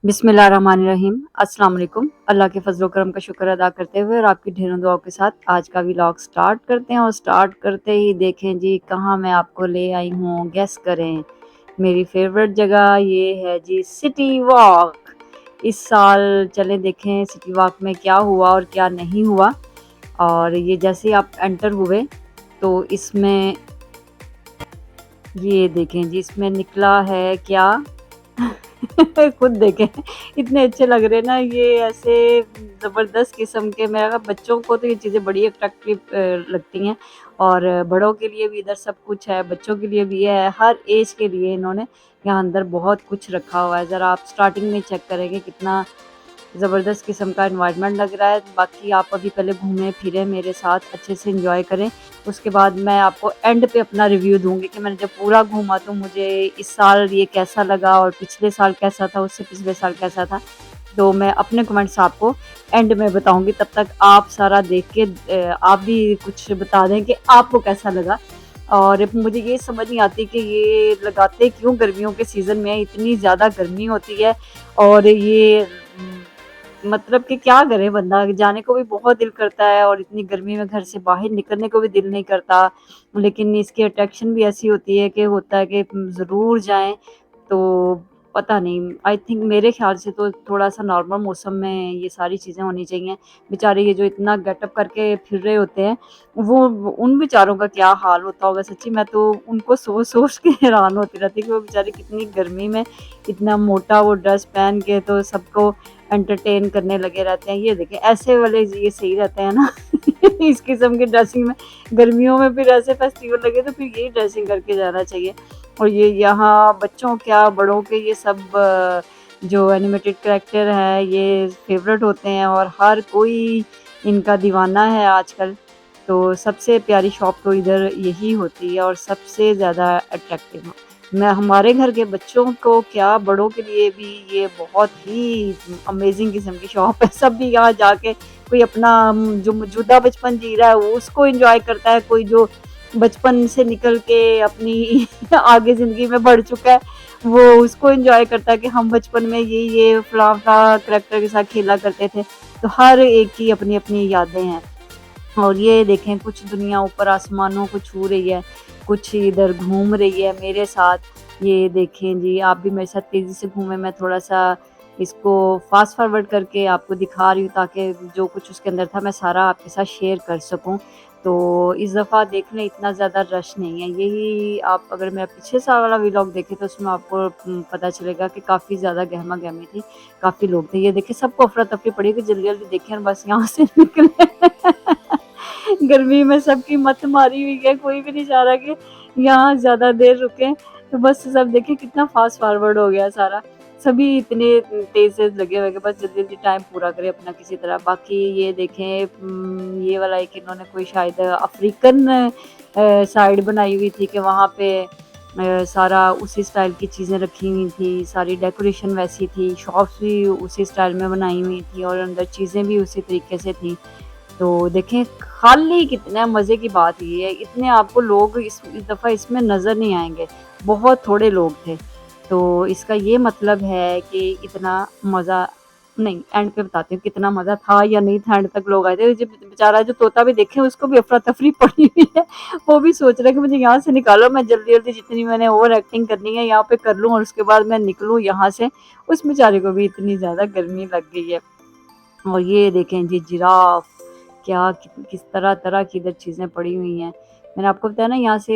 बिस्मिल्लाहिर्रहमानिर्रहीम। अस्सलाम वालेकुम। अल्लाह के फजल करम का शुक्र अदा करते हुए और आपकी ढेरों दुआओं के साथ आज का व्लॉग स्टार्ट करते हैं। और स्टार्ट करते ही देखें जी कहाँ मैं आपको ले आई हूँ, गेस करें। मेरी फेवरेट जगह ये है जी, सिटी वॉक। इस साल चले देखें सिटी वॉक में क्या हुआ और क्या नहीं हुआ। और ये जैसे ही आप एंटर हुए तो इसमें ये देखें जी, इसमें निकला है क्या। खुद देखें, इतने अच्छे लग रहे हैं ना ये, ऐसे ज़बरदस्त किस्म के। मेरा बच्चों को तो ये चीज़ें बड़ी अट्रैक्टिव लगती हैं। और बड़ों के लिए भी इधर सब कुछ है, बच्चों के लिए भी है, हर एज के लिए इन्होंने यहाँ अंदर बहुत कुछ रखा हुआ है। ज़रा आप स्टार्टिंग में चेक करेंगे कितना ज़बरदस्त किस्म का एनवायरनमेंट लग रहा है। बाकी आप अभी पहले घूमें फिरें मेरे साथ, अच्छे से एंजॉय करें। उसके बाद मैं आपको एंड पे अपना रिव्यू दूँगी कि मैंने जब पूरा घूमा तो मुझे इस साल ये कैसा लगा और पिछले साल कैसा था, उससे पिछले साल कैसा था। तो मैं अपने कमेंट्स आपको एंड में बताऊँगी। तब तक आप सारा देख के आप भी कुछ बता दें कि आपको कैसा लगा। और मुझे ये समझ नहीं आती कि ये लगाते क्यों गर्मियों के सीज़न में, इतनी ज़्यादा गर्मी होती है। और ये मतलब कि क्या करे बंदा, जाने को भी बहुत दिल करता है और इतनी गर्मी में घर से बाहर निकलने को भी दिल नहीं करता। लेकिन इसकी अट्रैक्शन भी ऐसी होती है कि होता है कि ज़रूर जाएँ। तो पता नहीं, आई थिंक मेरे ख़्याल से तो थोड़ा-सा नॉर्मल मौसम में ये सारी चीज़ें होनी चाहिए। बेचारे ये जो इतना गेटअप करके फिर रहे होते हैं, वो उन बेचारों का क्या हाल होता होगा सच्ची। मैं तो उनको सोच-सोच के हैरान होती रहती कि वो बेचारे कितनी गर्मी में इतना मोटा वो ड्रेस पहन के तो सबको एंटरटेन करने लगे रहते हैं। ये देखें ऐसे वाले ये सही रहते हैं ना। इस किस्म की ड्रेसिंग में गर्मियों में फिर ऐसे फेस्टिवल लगे तो फिर यही ड्रेसिंग करके जाना चाहिए। और ये यहाँ बच्चों क्या बड़ों के ये सब जो एनिमेटेड कैरेक्टर है ये फेवरेट होते हैं और हर कोई इनका दीवाना है आजकल। तो सबसे प्यारी शॉप तो इधर यही होती है और सबसे ज़्यादा अट्रैक्टिव। मैं हमारे घर के बच्चों को क्या बड़ों के लिए भी ये बहुत ही अमेजिंग किस्म की शॉप है। सब भी यहाँ जाके कोई अपना जो मौजूदा बचपन जी रहा है वो उसको एंजॉय करता है, कोई जो बचपन से निकल के अपनी आगे ज़िंदगी में बढ़ चुका है वो उसको एंजॉय करता है कि हम बचपन में ये फलां करैक्टर के साथ खेला करते थे। तो हर एक की अपनी अपनी यादें हैं। और ये देखें कुछ दुनिया ऊपर आसमानों को छू रही है, कुछ इधर घूम रही है मेरे साथ। ये देखें जी, आप भी मेरे साथ तेज़ी से घूमें। मैं थोड़ा-सा इसको फ़ास्ट फॉरवर्ड करके आपको दिखा रही हूँ ताकि जो कुछ उसके अंदर था मैं सारा आपके साथ शेयर कर सकूँ। तो इस दफ़ा देख लें इतना ज़्यादा रश नहीं है। यही आप अगर मेरा पिछले साल वाला व्लॉग देखें तो उसमें आपको पता चलेगा कि काफ़ी ज़्यादा गहमा-गहमी थी, काफ़ी लोग थे। ये देखिए सबको अफ़रा-तफ़री पड़ी कि जल्दी-जल्दी देखें और बस यहाँ से निकलें। गर्मी में सबकी मत मारी हुई है, कोई भी नहीं चाह रहा कि यहाँ ज़्यादा देर रुकें। तो बस सब देखिए कितना फ़ास्ट फॉरवर्ड हो गया सारा। सभी इतने तेज़-तेज़ लगे हुए हैं कि बस जल्दी-जल्दी टाइम पूरा करें अपना किसी तरह। बाकी ये देखें ये वाला एक इन्होंने कोई शायद अफ्रीकन साइड बनाई हुई थी कि वहाँ पे सारा उसी स्टाइल की चीज़ें रखी हुई थी, सारी डेकोरेशन वैसी थी, शॉप्स भी उसी स्टाइल में बनाई हुई थी और अंदर चीज़ें भी उसी तरीके से थी। तो देखें खाली कितना मज़े की बात ये है, इतने आपको लोग इस दफ़ा इसमें नज़र नहीं आएँगे, बहुत थोड़े लोग थे। तो इसका ये मतलब है कि इतना मज़ा नहीं, एंड पे बताती हूँ कितना मज़ा था या नहीं था। एंड तक लोग आए थे, जो बेचारा जो तोता भी देखे उसको भी अफ़रा-तफ़री पड़ी हुई है। वो भी सोच रहा है कि मुझे यहाँ से निकालो, मैं जल्दी-जल्दी जितनी मैंने ओवर एक्टिंग करनी है यहाँ पे कर लूँ और उसके बाद मैं निकलूँ यहाँ से। उस बेचारे को भी इतनी ज़्यादा गर्मी लग गई है। और ये देखें जी जिराफ, क्या किस तरह-तरह की इधर चीज़ें पड़ी हुई हैं। मैंने आपको बताया ना यहाँ से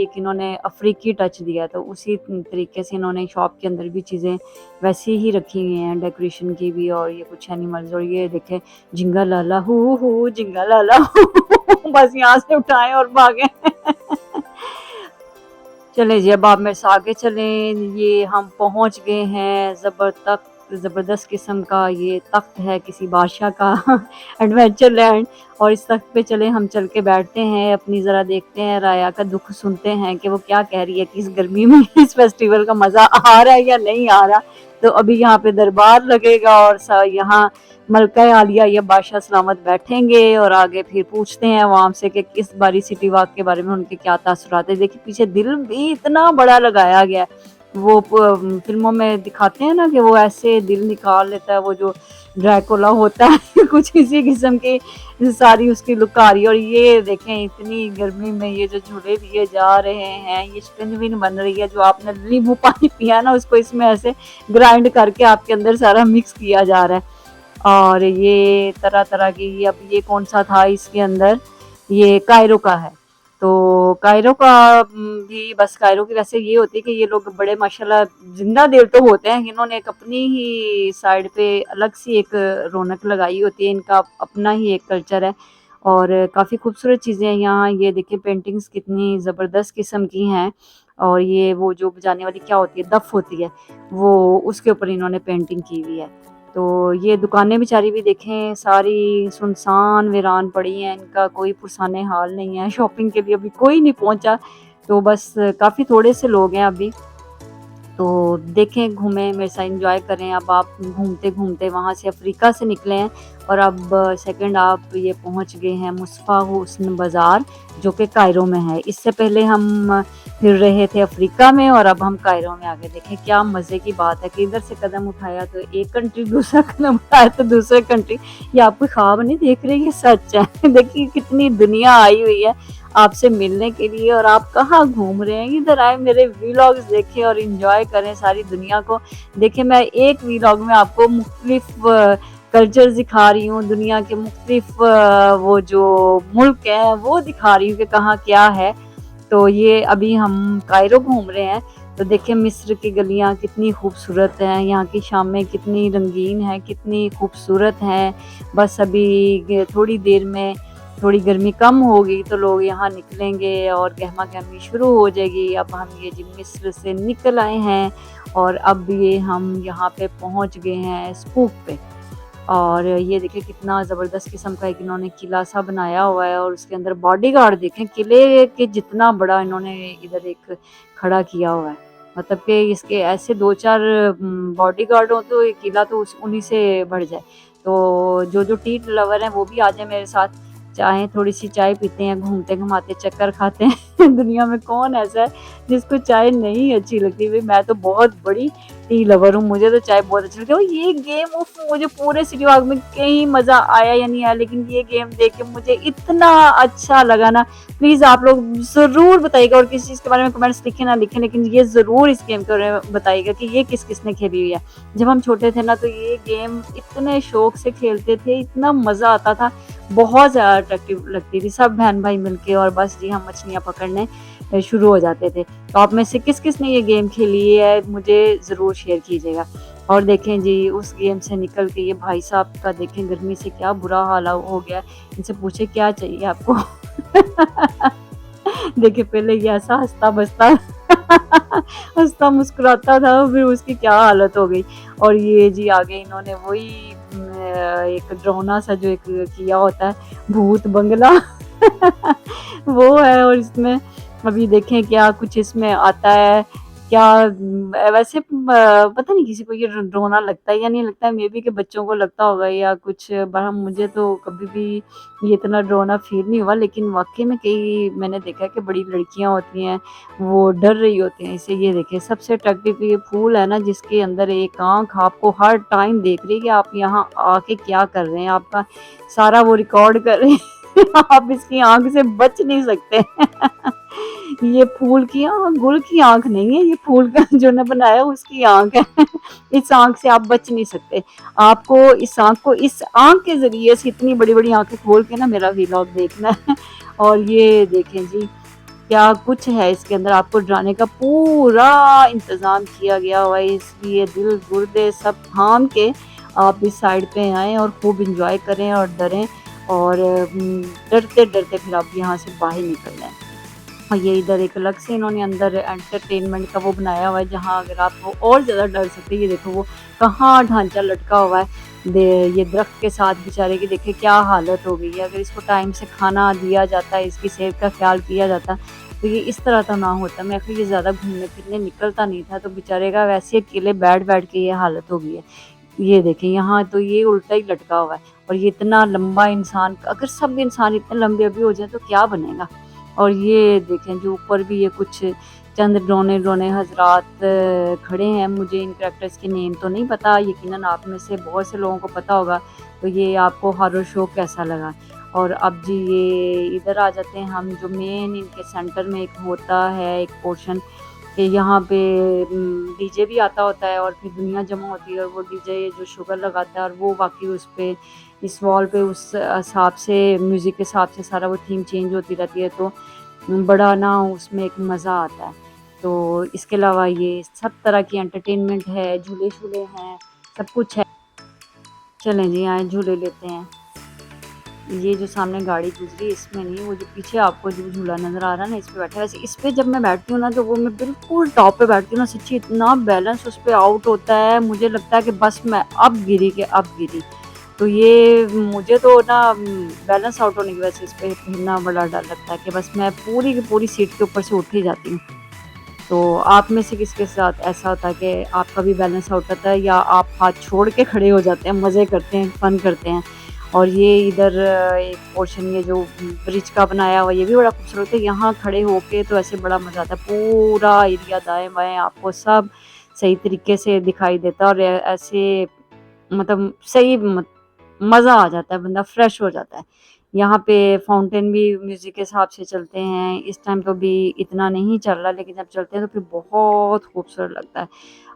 एक इन्होंने अफ्रीकी टच दिया, तो उसी तरीके से इन्होंने शॉप के अंदर भी चीज़ें वैसी ही रखी हुई हैं, डेकोरेशन की भी। और ये कुछ एनिमल्स और ये देखें झिंगा लाला हू झिंगा लाला हू बस यहाँ से उठाएँ और भागें। चलें जी, अब आप मेरे से आगे चलें। ये हम पहुँच गए हैं ज़बरदस्त किस्म का ये तख्त है किसी बादशाह का एडवेंचर लैंड। और इस तख्त पे चलें हम चल के बैठते हैं, अपनी ज़रा देखते हैं, राया का दुख सुनते हैं कि वो क्या कह रही है कि इस गर्मी में इस फेस्टिवल का मज़ा आ रहा है या नहीं आ रहा। तो अभी यहाँ पे दरबार लगेगा और यहाँ मलका आलिया या बादशाह सलामत बैठेंगे और आगे फिर पूछते हैं अवाम से कि किस बारी सिटी वॉक के बारे में उनके क्या तासुरात है। देखिए पीछे दिल भी इतना बड़ा लगाया गया है वो फ़िल्मों में दिखाते हैं ना कि वो ऐसे दिल निकाल लेता है, वो जो ड्रैकुला होता है कुछ इसी किस्म की सारी उसकी लुक आ रही है। और ये देखें इतनी गर्मी में ये जो झूले दिए जा रहे हैं, ये शिकंजवी बन रही है, जो आपने नींबू पानी पिया ना उसको इसमें ऐसे ग्राइंड करके आपके अंदर सारा मिक्स किया जा रहा है। और ये तरह-तरह की, अब ये कौन-सा था इसके अंदर, ये कायरो का है। तो कायरो का भी बस कायरो की वैसे ये होती है कि ये लोग बड़े माशाल्लाह जिंदा दिल तो होते हैं, इन्होंने एक अपनी ही साइड पे अलग सी एक रौनक लगाई होती है, इनका अपना ही एक कल्चर है। और काफ़ी खूबसूरत चीज़ें हैं यहाँ, ये देखिए पेंटिंग्स कितनी ज़बरदस्त किस्म की हैं। और ये वो जो बजाने वाली क्या होती है, दफ होती है, वो उसके ऊपर इन्होंने पेंटिंग की हुई है। तो ये दुकानें बेचारी भी देखें सारी सुनसान वीरान पड़ी हैं, इनका कोई पुरसाने हाल नहीं है, शॉपिंग के लिए अभी कोई नहीं पहुंचा। तो बस काफ़ी थोड़े से लोग हैं अभी। तो देखें, घूमें, मेरे साथ एंजॉय करें। अब आप घूमते घूमते वहाँ से अफ्रीका से निकले हैं और अब सेकंड आप ये पहुँच गए हैं मुस्फा हुस्न बाज़ार, जो कि कायरो में है। इससे पहले हम फिर रहे थे अफ्रीका में और अब हम कायरो में आ गए। देखें क्या मज़े की बात है कि इधर से कदम उठाया तो एक कंट्री, दूसरा कदम उठाया तो दूसरे कंट्री। ये आप कोई ख्वाब नहीं देख रहे, ये सच है देखिए कितनी दुनिया आई हुई है आपसे मिलने के लिए और आप कहाँ घूम रहे हैं। इधर आए, मेरे व्लॉग्स देखें और एंजॉय करें सारी दुनिया को। देखिए मैं एक व्लॉग में आपको मुख्तलिफ कल्चर दिखा रही हूँ, दुनिया के मुख्तलिफ वो जो मुल्क हैं वो दिखा रही हूँ कि कहाँ क्या है। तो ये अभी हम कायरो घूम रहे हैं। तो देखिए मिस्र की गलियाँ कितनी खूबसूरत हैं, यहाँ की शामें कितनी रंगीन हैं, कितनी खूबसूरत हैं। बस अभी थोड़ी देर में थोड़ी गर्मी कम होगी तो लोग यहाँ निकलेंगे और गहमा गहमी शुरू हो जाएगी। अब हम ये जी मिस्र से निकल आए हैं और अब ये हम यहाँ पे पहुँच गए हैं स्कूप पे। और ये देखिए कितना ज़बरदस्त किस्म का एक इन्होंने किला सा बनाया हुआ है और उसके अंदर बॉडीगार्ड देखें, किले के जितना बड़ा इन्होंने इधर एक खड़ा किया हुआ है। मतलब कि इसके ऐसे 2-4 बॉडीगार्ड हो तो ये किला तो उन्हीं से बढ़ जाए। तो जो टी लवर हैं वो भी आ जाए मेरे साथ, चाहे थोड़ी सी चाय पीते हैं, घूमते घुमाते चक्कर खाते हैं दुनिया में कौन ऐसा है जिसको चाय नहीं अच्छी लगती। भाई मैं तो बहुत बड़ी टी लवर हूँ, मुझे तो चाय बहुत अच्छी लगती है। और ये गेम उफ, मुझे पूरे सिटी वॉक में कहीं मज़ा आया या नहीं आया, लेकिन ये गेम देख के मुझे इतना अच्छा लगा ना। प्लीज़ आप लोग ज़रूर बताइएगा, और किसी चीज़ के बारे में कमेंट्स लिखें ना लिखें, लेकिन ये ज़रूर इस गेम के बारे में बताइएगा कि ये किस किसने खेली हुई है। जब हम छोटे थे ना तो ये गेम इतने शौक से खेलते थे, इतना मज़ा आता था, बहुत ज़्यादा अट्रैक्टिव लगती थी। सब बहन भाई मिलके और बस जी हम मछलियाँ पकड़ने शुरू हो जाते थे। तो आप में से किस किस ने ये गेम खेली है मुझे ज़रूर शेयर कीजिएगा। और देखें जी उस गेम से निकल के ये भाई साहब का देखें गर्मी से क्या बुरा हाल हो गया। इनसे पूछे क्या चाहिए आपको देखिए पहले ये ऐसा हंसता बसता हंसता मुस्कुराता था, फिर उसकी क्या हालत हो गई। और ये जी आगे इन्होंने वही एक डरावना सा जो एक किया होता है भूत बंगला वो है। और इसमें अभी देखें क्या कुछ इसमें आता है क्या। वैसे पता नहीं किसी को ये डरावना लगता है या नहीं लगता है, मे बी के बच्चों को लगता होगा या कुछ, पर मुझे तो कभी भी ये इतना डरावना फील नहीं हुआ। लेकिन वाकई में कई मैंने देखा है कि बड़ी लड़कियां होती हैं वो डर रही होती हैं इसे। ये देखें सबसे अट्रैक्टिव ये फूल है ना, जिसके अंदर एक आंख आपको हर टाइम देख रही है कि आप यहाँ आके क्या कर रहे हैं, आपका सारा वो रिकॉर्ड कर रहे हैं आप इसकी आंख से बच नहीं सकते ये फूल की आंख, गुल की आंख नहीं है, ये फूल का जो ने बनाया उसकी आंख है इस आंख से आप बच नहीं सकते। आपको इस आंख को, इस आंख के जरिए से इतनी बड़ी बड़ी आंखें खोल के ना मेरा व्लॉग देखना है और ये देखें जी क्या कुछ है इसके अंदर, आपको डराने का पूरा इंतजाम किया गया हुआ है। इसलिए दिल गुर्दे सब थाम के आप इस साइड पे आएँ और खूब इंजॉय करें और डरें और डरते डरते फिर आप यहाँ से बाहर निकल जाएं। और ये इधर एक अलग से इन्होंने अंदर एंटरटेनमेंट का वो बनाया हुआ है जहाँ अगर आप वो और ज़्यादा डर सकते हैं। ये देखो वो कहाँ ढांचा लटका हुआ है ये दरख्त के साथ, बेचारे की देखिए क्या हालत हो गई है। अगर इसको टाइम से खाना दिया जाता है, इसकी सेहत का ख्याल किया जाता तो ये इस तरह तो ना होता। मैं फिर ये ज़्यादा घूमने फिरने निकलता नहीं था, तो बेचारे का वैसे अकेले बैठ बैठ के ये हालत हो गई है। ये देखें यहाँ तो ये उल्टा ही लटका हुआ है। और ये इतना लंबा इंसान, अगर सब इंसान इतने लंबे भी हो जाए तो क्या बनेगा। और ये देखें जो ऊपर भी ये कुछ चंद ड्रोने हजरात खड़े हैं। मुझे इन कैरेक्टर्स के नेम तो नहीं पता, यकीनन आप में से बहुत से लोगों को पता होगा। तो ये आपको हॉरर शो कैसा लगा? और अब जी ये इधर आ जाते हैं हम, जो मेन इनके सेंटर में एक होता है एक पोर्शन कि यहाँ पे डीजे भी आता होता है और फिर दुनिया जमा होती है और वो डीजे जो शुगर लगाता है और वो बाकी उस पे इस वॉल पे उस हिसाब से म्यूज़िक के हिसाब से सारा वो थीम चेंज होती रहती है। तो बड़ा ना उसमें एक मज़ा आता है। तो इसके अलावा ये सब तरह की एंटरटेनमेंट है, झूले-शूले हैं, सब कुछ है। चलें जी आए झूले लेते हैं। ये जो सामने गाड़ी गुजरी इसमें नहीं, वो जो पीछे आपको जो झूला नज़र आ रहा है ना, इस पे बैठा है। वैसे इस पे जब मैं बैठती हूँ ना तो वो मैं बिल्कुल टॉप पे बैठती हूँ ना, सच्ची इतना बैलेंस उस पे आउट होता है, मुझे लगता है कि बस मैं अब गिरी के अब गिरी। तो ये मुझे तो ना बैलेंस आउट होने की वजह से इस पे फिरना बड़ा डर लगता है कि बस मैं पूरी की पूरी सीट के ऊपर से उठ ही जाती हूँ। तो आप में से किसके साथ ऐसा होता है कि आपका भी बैलेंस आउट होता है या आप हाथ छोड़ के खड़े हो जाते हैं, मज़े करते हैं, फन करते हैं? और ये इधर एक पोर्शन ये जो ब्रिज का बनाया हुआ ये भी बड़ा खूबसूरत है। यहाँ खड़े होके तो ऐसे बड़ा मज़ा आता है, पूरा एरिया दाएँ-बाएँ आपको सब सही तरीके से दिखाई देता है और ऐसे मतलब सही मज़ा आ जाता है, बंदा फ्रेश हो जाता है। यहाँ पे फाउंटेन भी म्यूज़िक के हिसाब से चलते हैं, इस टाइम तो भी इतना नहीं चल रहा, लेकिन जब चलते हैं तो फिर बहुत खूबसूरत लगता है।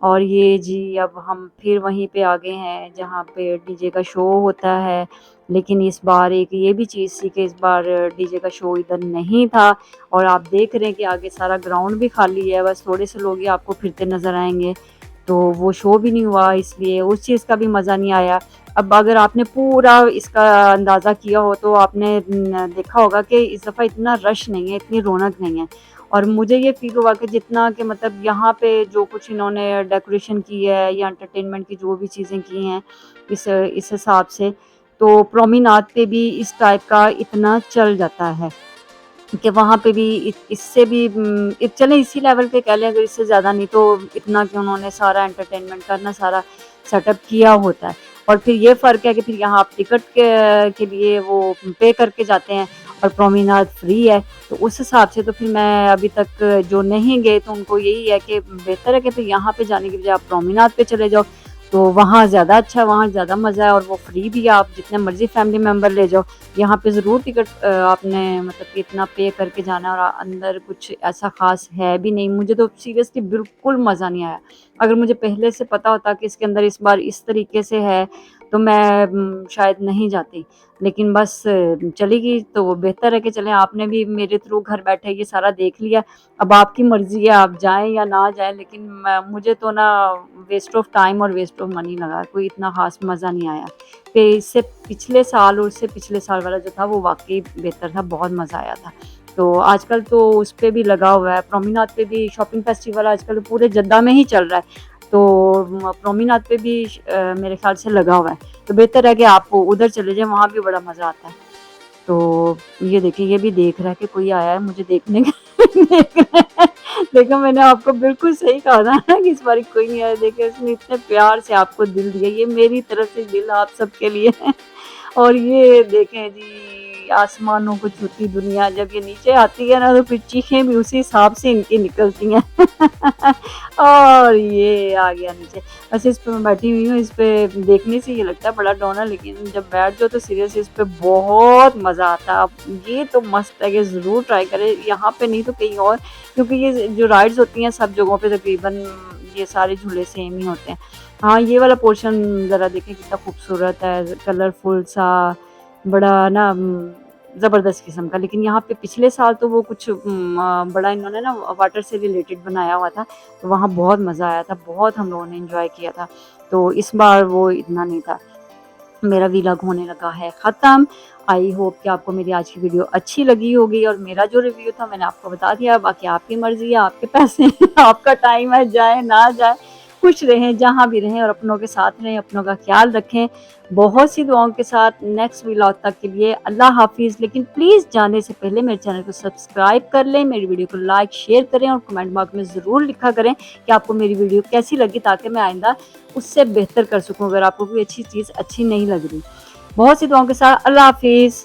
और ये जी अब हम फिर वहीं पे आ गए हैं जहाँ पे डीजे का शो होता है, लेकिन इस बार एक ये भी चीज़ थी कि इस बार डीजे का शो इधर नहीं था और आप देख रहे हैं कि आगे सारा ग्राउंड भी खाली है, बस थोड़े से लोग ही आपको फिरते नज़र आएँगे। तो वो शो भी नहीं हुआ, इसलिए उस चीज़ का भी मज़ा नहीं आया। अब अगर आपने पूरा इसका अंदाज़ा किया हो तो आपने देखा होगा कि इस दफ़ा इतना रश नहीं है, इतनी रौनक नहीं है। और मुझे ये फ़ील हुआ कि जितना कि मतलब यहाँ पे जो कुछ इन्होंने डेकोरेशन की है या एंटरटेनमेंट की जो भी चीज़ें की हैं इस हिसाब से, तो प्रोमेनाड पे भी इस टाइप का इतना चल जाता है। कि वहाँ पे भी इससे भी चलें इसी लेवल पे कह लें, अगर इससे ज़्यादा नहीं तो इतना कि उन्होंने सारा एंटरटेनमेंट का ना सारा सेटअप किया होता है। और फिर ये फ़र्क है कि फिर यहाँ आप टिकट के लिए वो पे करके जाते हैं और प्रोमेनाड फ्री है। तो उस हिसाब से तो फिर मैं अभी तक जो नहीं गए तो उनको यही है कि बेहतर है कि फिर यहाँ पे जाने की बजाय आप प्रोमेनाड पे चले जाओ। तो वहाँ ज़्यादा अच्छा है, वहाँ ज़्यादा मज़ा है और वो फ्री भी है, आप जितने मर्ज़ी फैमिली मेंबर ले जाओ। यहाँ पे ज़रूर टिकट आपने मतलब कि इतना पे करके जाना है और अंदर कुछ ऐसा ख़ास है भी नहीं। मुझे तो सीरियसली बिल्कुल मज़ा नहीं आया। अगर मुझे पहले से पता होता कि इसके अंदर इस बार इस तरीके से है तो मैं शायद नहीं जाती। लेकिन बस चली गई तो बेहतर है कि चलें, आपने भी मेरे थ्रू घर बैठे ये सारा देख लिया। अब आपकी मर्ज़ी है आप जाएँ या ना जाएँ, लेकिन मुझे तो ना वेस्ट ऑफ टाइम और वेस्ट ऑफ मनी लगा, कोई इतना ख़ास मज़ा नहीं आया। पे इससे पिछले साल और उससे पिछले साल वाला जो था वो वाक़ई बेहतर था, बहुत मज़ा आया था। तो आजकल तो उस पे भी लगा हुआ है, प्रोमेनाड पे भी शॉपिंग फेस्टिवल आजकल पूरे जद्दा में ही चल रहा है। तो प्रोमेनाड पे भी मेरे ख़्याल से लगा हुआ है। तो बेहतर है कि आप उधर चले जाएँ, वहाँ भी बड़ा मज़ा आता है। तो ये देखिए ये भी देख रहा है कि कोई आया है मुझे देखने देख रहा है। देखो मैंने आपको बिल्कुल सही कहा था ना कि इस बारी कोई नहीं आया। देखिए उसने इतने प्यार से आपको दिल दिया, ये मेरी तरफ से दिल आप सबके लिए है। और ये देखें जी आसमानों को छूती दुनिया जब ये नीचे आती है ना तो फिर चीखें भी उसी हिसाब से इनकी निकलती हैं। और ये आ गया नीचे। वैसे इस पे मैं बैठी हुई हूँ, इस पे देखने से ये लगता है बड़ा डौना, लेकिन जब बैठ जाओ तो सीरियसली इस पे बहुत मज़ा आता है। अब ये तो मस्त है कि ज़रूर ट्राई करें, यहाँ पे नहीं तो कहीं और, क्योंकि ये जो राइड्स होती हैं सब जगहों पे तकरीबन ये सारे झूले सेम ही होते हैं। हाँ, ये वाला पोर्शन ज़रा देखें कितना खूबसूरत है, कलरफुल सा, बड़ा ना ज़बरदस्त किस्म का। लेकिन यहाँ पे पिछले साल तो वो कुछ बड़ा इन्होंने ना वाटर से रिलेटेड बनाया हुआ था, तो वहाँ बहुत मज़ा आया था, बहुत हम लोगों ने एंजॉय किया था। तो इस बार वो इतना नहीं था। मेरा व्लॉग होने लगा है ख़त्म। आई होप कि आपको मेरी आज की वीडियो अच्छी लगी होगी और मेरा जो रिव्यू था मैंने आपको बता दिया। बाकी आपकी मर्ज़ी है, आपके पैसे हैं, आपका टाइम है, जाएँ ना जाएँ, खुश रहें जहाँ भी रहें और अपनों के साथ रहें, अपनों का ख्याल रखें। बहुत सी दुआओं के साथ नेक्स्ट व्लॉग तक के लिए अल्लाह हाफ़िज़। लेकिन प्लीज़ जाने से पहले मेरे चैनल को सब्सक्राइब कर लें, मेरी वीडियो को लाइक शेयर करें और कमेंट बॉक्स में ज़रूर लिखा करें कि आपको मेरी वीडियो कैसी लगी, ताकि मैं आइंदा उससे बेहतर कर सकूँ अगर आपको कोई अच्छी चीज़ अच्छी नहीं लग रही। बहुत सी दुआओं के साथ अल्लाह हाफ़िज़।